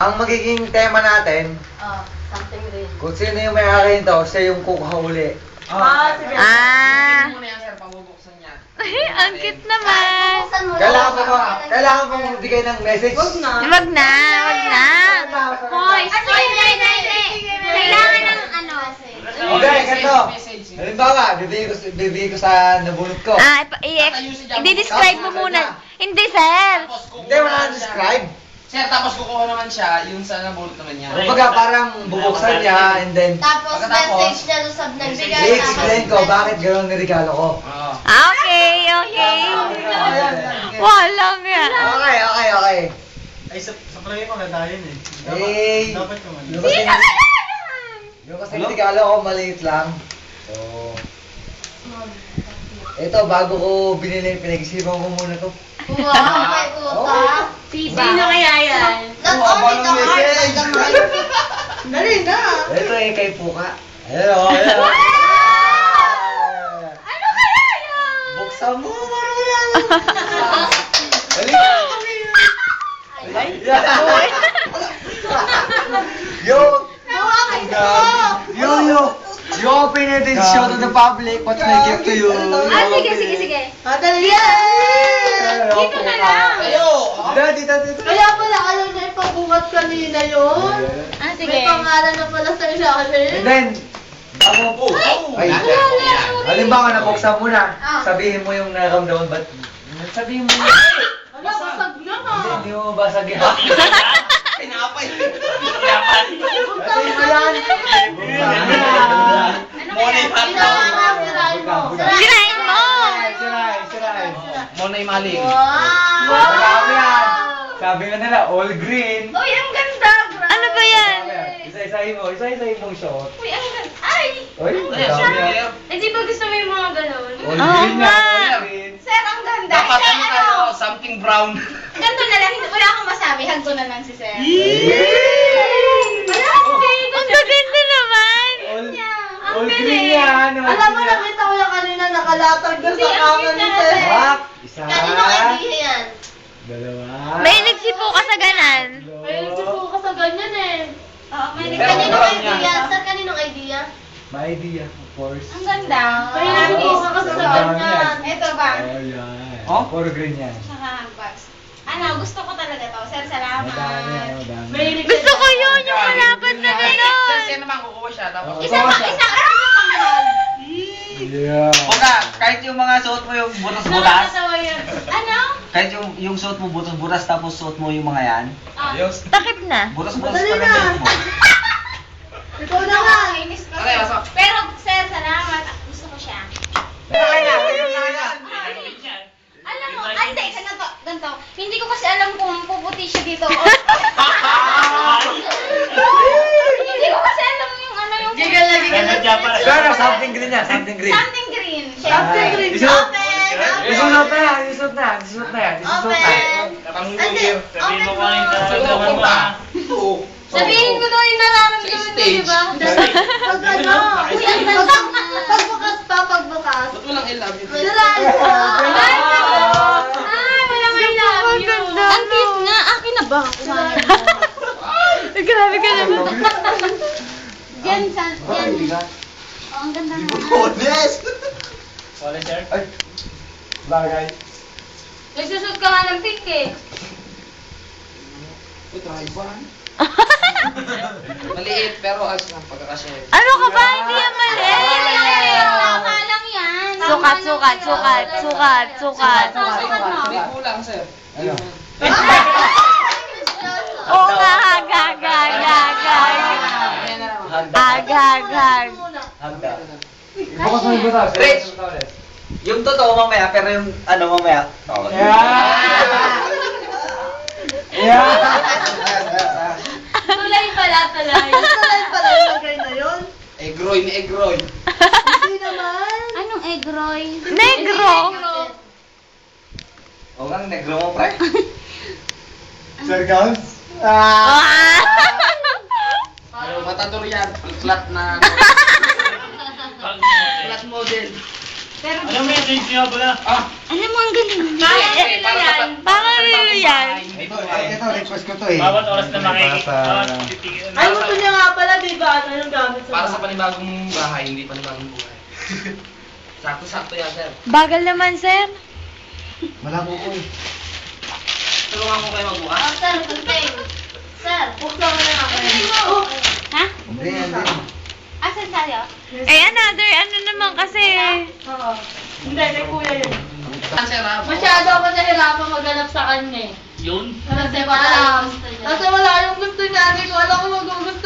Ang magiging tema natin, Something rin. kung sino yung may-ari nito, siya yung kukuhuli. Sige. Ah. Muna yan, sir, pabubuksan niya. Ay, ang cute naman. Kailangan mo bigay ng message. Wag na. Wag na, wag na. Hoy, hindi. Kailangan ng ano. Okay, ganito. Halimbawa, bibigay ko sa nabunot ko. Ah, i-describe mo muna. Hindi, sir. Tapos kukuha Hindi, wala nang describe. Sir, tapos kukuha naman siya, yung sa nabulot naman niya. Kumbaga, parang bubuksan niya and then Tapos message niya doon sa nagbigay. i-explain ko bakit gano'n niregalo ko. Oo. Ah, okay, okay. Walang yan. Okay. Ay, sa palagay ko ganda yun eh. Eh, Dapat naman. yung kasi niregalo ko, maliit lang. So, ito, bago ko binili, pinag-isipan ko muna to. Wow, may utak. Sino kaya yan? Not only the heart, but the mind. Dali na. Ito kay Puka. Ayun. Ano kaya yan? Buksan mo, marunong. Dali. You open it and show to the public what I give to you. Sige. Dali. Dito na lang. Dito. Kaya pala alam niya ipabungat kanina yun. Ah, May sige. pangalan na pala sa And ilalim. then, halimbawa nabuksan mo na, sabihin mo yung nararamdaman, ba't sabihin mo yung Wala, basag na ha. hindi mo basagin. Pinapay. Sabihin mo yan. Sirain mo. Sirain mo. Sirain. Monay maling. Wow. Sabi yan. Sabi nga nila, all green. Uy, ang ganda. Ano ba yan? Isa-isahin mong shot. Uy, ang ganda. Ay! Uy, sabi yan. Eh, di ba gusto mo yung mga ganun? All Oo green nga. yan, all green. Sir, ang ganda. Dapat Sir, ano tayo, something brown. Ganito na lang. Wala akong masabi. Hagdo na lang si Sir. Ang gaganda naman. All green yan. Alam mo, nakita ko yung kanina nakalatag na sa kangan ni Sir. Isa. Kanino idea yan? Dalawa. May nagsipo ka sa ganan. May nagsipo ka sa ganyan eh. May Pero kaninong brown idea? yan. Sir, kaninong idea? My idea, of course. Ang ganda. May Wow. nagsipo ka sa Ganda ganyan. yan. Ito ba? Oh, yan. Oh? Puro green yan. Saka handbags. Ano, gusto ko talaga to. Sir, salamat. Madami yan, madami. Gusto ko yun, yung malapad na Sir, ganon. siya naman kukuha siya. Tapos, Isa pa, isa. Yeah. Baka, kahit yung mga suot mo yung butas-butas, Nakakatawa yun. Ano? kahit yung suot mo butas-butas tapos suot mo yung mga yan, ayos. Takip na. butas-butas Madali pa rin na. yung mo. Ikaw na nga. Okay, pasok. Pero, Sir, salamat. Gusto ko siya. Alam mo, hindi, ganito. Hindi ko kasi alam kung puputi siya dito. Hindi ko kasi alam yung ano yung... Pero something green yan, something green. Something green. Something green. Open. Isusunod na yan, isusunod na yan. Open. Hindi. Sabihin mo kung yung nararamdaman mo. Sabihin ko daw yung nararamdaman mo, di ba? Pag ano? Uy, ang ganda. Pagbukas pa, pagbukas. Ba't walang I love you? Ay, walang I love you. Ang cute nga. Akin na ba? Grabe ka naman. Diyan, diyan. Oh, ang ganda nga. Sorry, sir. Ay, bagay. Nagsusot ka nga ng pink eh. Ito, iban. Maliit, pero as ang pagkakasya. Ano ka ba? Hindi yan mali. Tama lang yan. Sukat. May kulang, sir. Ano? Oo nga, hag. Hag. Hagda. Bukas mo yung butas. Rich! Yung totoo mamaya, pero yung ano mamaya. Yeah. Tulay pala. Tulay pala yung lagay na yun. Egroy. Hindi naman. Anong egroy? Negro. O nga, negro mo, pre. Sir Gans? Ah. Matador yan. Flat na. Flat model. Pero Alam mo yung change niya pala? Alam mo, ang galing. kaya nila yan. Parang ano yan? Ito, request ko to eh. Bawat oras na Para makikita. sa- Ay, gusto niya nga pala, di ba? Ano yung gamit sa Para sa panibagong bahay, hindi panibagong buhay. Sakto-sakto yan, sir. Bagal naman, sir. Malabo ko eh. Tulungan ko kayo magbukas. Oh, sir, gunting. Sir, buksan mo na ako. Oh, Ha? Hindi, hindi. asan tayo? Eh, another, ano naman kasi. Oo. Hindi, kay kuya yun. Sir, Masyado ako nahirapan maghanap sa kanya eh. Yun? Kasi wala yung gusto niya, hindi ko alam kung magugusto